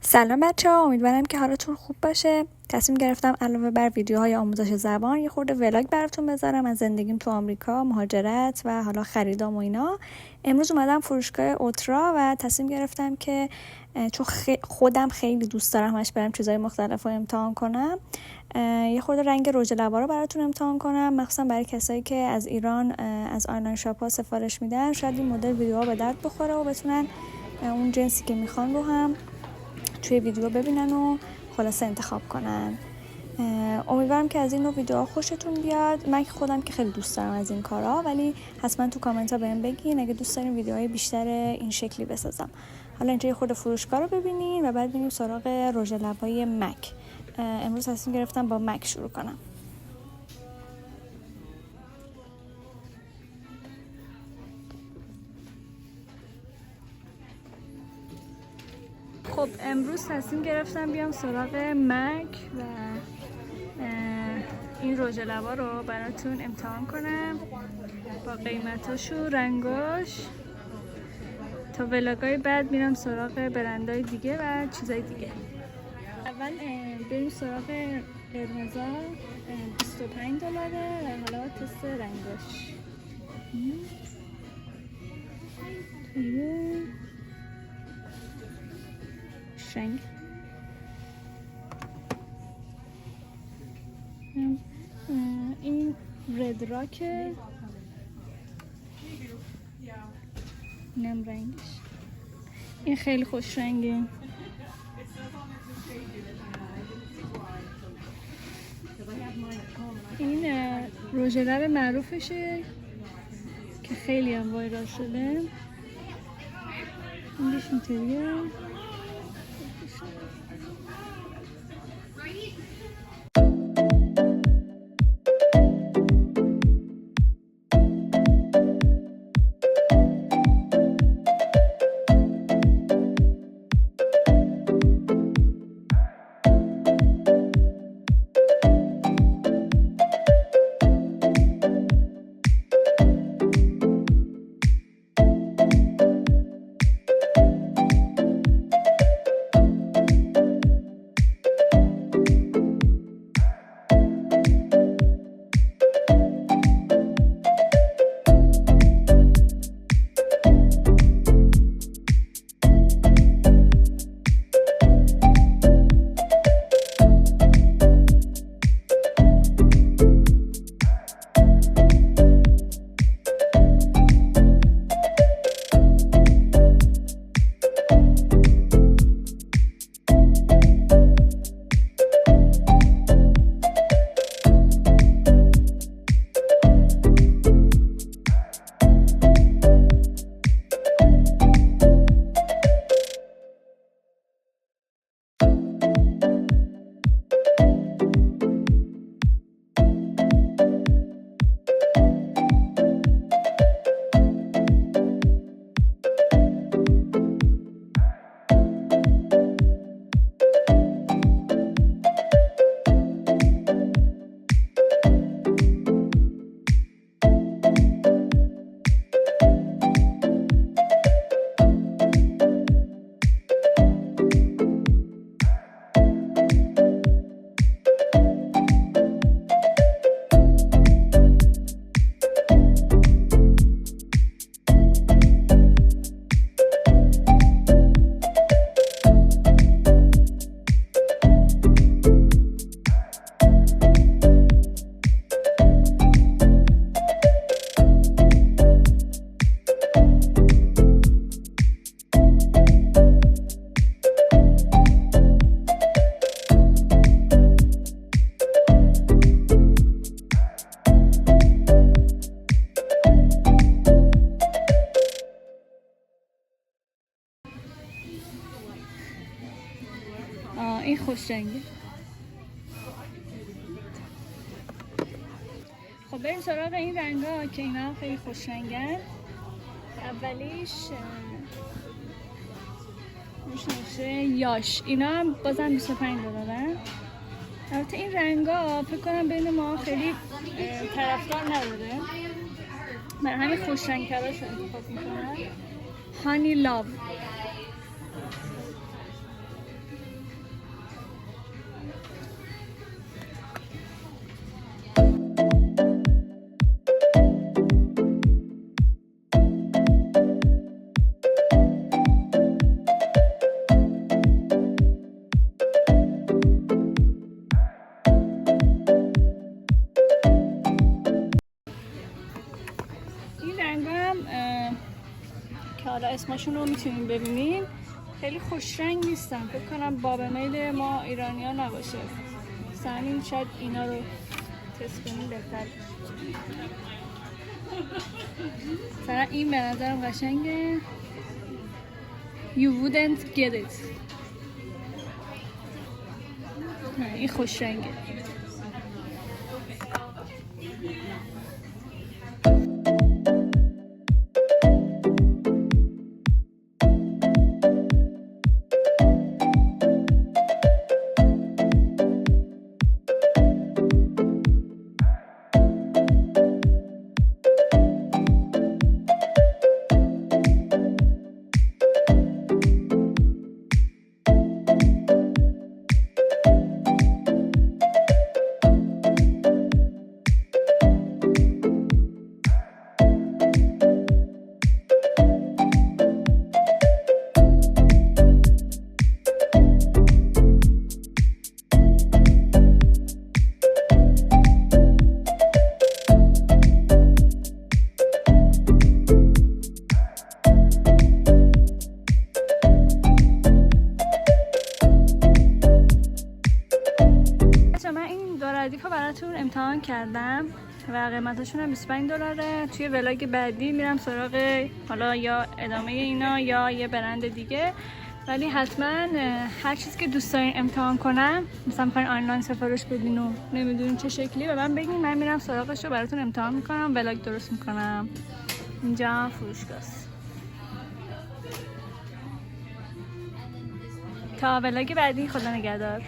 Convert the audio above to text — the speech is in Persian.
سلام بچه‌ها، امیدوارم که حالتون خوب باشه. تصمیم گرفتم علاوه بر ویدیوهای آموزش زبان یه خورده ولاگ براتون بذارم از زندگیم تو آمریکا، مهاجرت و حالا خریدام و اینا. امروز اومدم فروشگاه اوترا و تصمیم گرفتم که چون خودم خیلی دوست دارم همش برم چیزای مختلف رو امتحان کنم، یه خورده رنگ رژ لبا رو براتون امتحان کنم، مخصوصا برای کسایی که از ایران از آنلاین شاپ ها سفارش میدن. شاید این مدل ویدیوها به درد بخوره و بتونن اون جنسی که میخوان رو هم توی ویدیو ببینن و خلاصه انتخاب کنن. امیدوارم که از این نوع ویدیوها خوشتون بیاد. من که خودم که خیلی دوست دارم از این کارا، ولی حتما تو کامنت ها بهم بگین اگه دوست دارین ویدیوهای بیشتر این شکلی بسازم. حالا اینجا یه خورده فروشگاه رو ببینین و بعد بریم سراغ رژ لبای مک. امروز تصمیم گرفتم با مک شروع کنم. خب امروز تصمیم گرفتم بیام سراغ مک و این رژ لبا رو براتون امتحان کنم با قیمتاش و رنگاش. تا ولاگای بعد میرم سراغ برندهای دیگه و چیزای دیگه. اول بریم سراغ قرمزا، $25 و حالا تست رنگاش. رنگ این رد راکه، اینم رنگش، این خیلی خوش رنگه. این رژ لب معروفشه که خیلی هم وایرال شده. این دیش اینطوریه. این خوش رنگه. خب بریم سراغ این رنگا که اینا خیلی خوش رنگن. اولیش نوشه یاش، اینا هم بازم $25. البته این رنگا فکر کنم بین ما خیلی طرفدار نداره، من همین خوش رنگ تراشو انتخاب میکنم. هانی لاو اسمشون رو میتونین ببینین. خیلی خوش رنگ نیستن، فکر کنم باب میل ما ایرانی‌ها نباشه. همین شاید اینا رو تست کنیم بهتر. مثلا این به نظرم قشنگه. You wouldn't get it. این خوش رنگه. ردیف براتون امتحان کردم و قیمتشون هم $25. توی ولاگ بعدی میرم سراغ حالا یا ادامه اینا یا یه برند دیگه، ولی حتما هر چیزی که دوست دارین امتحان کنم، مثلا میخواین آنلاین سفارش بدین و نمیدونین چه شکلی، به من بگین، من میرم سراغش رو براتون امتحان میکنم، ولاگ درست میکنم. اینجا فروشگاه است. تا ولاگ بعدی، خدا نگهدار.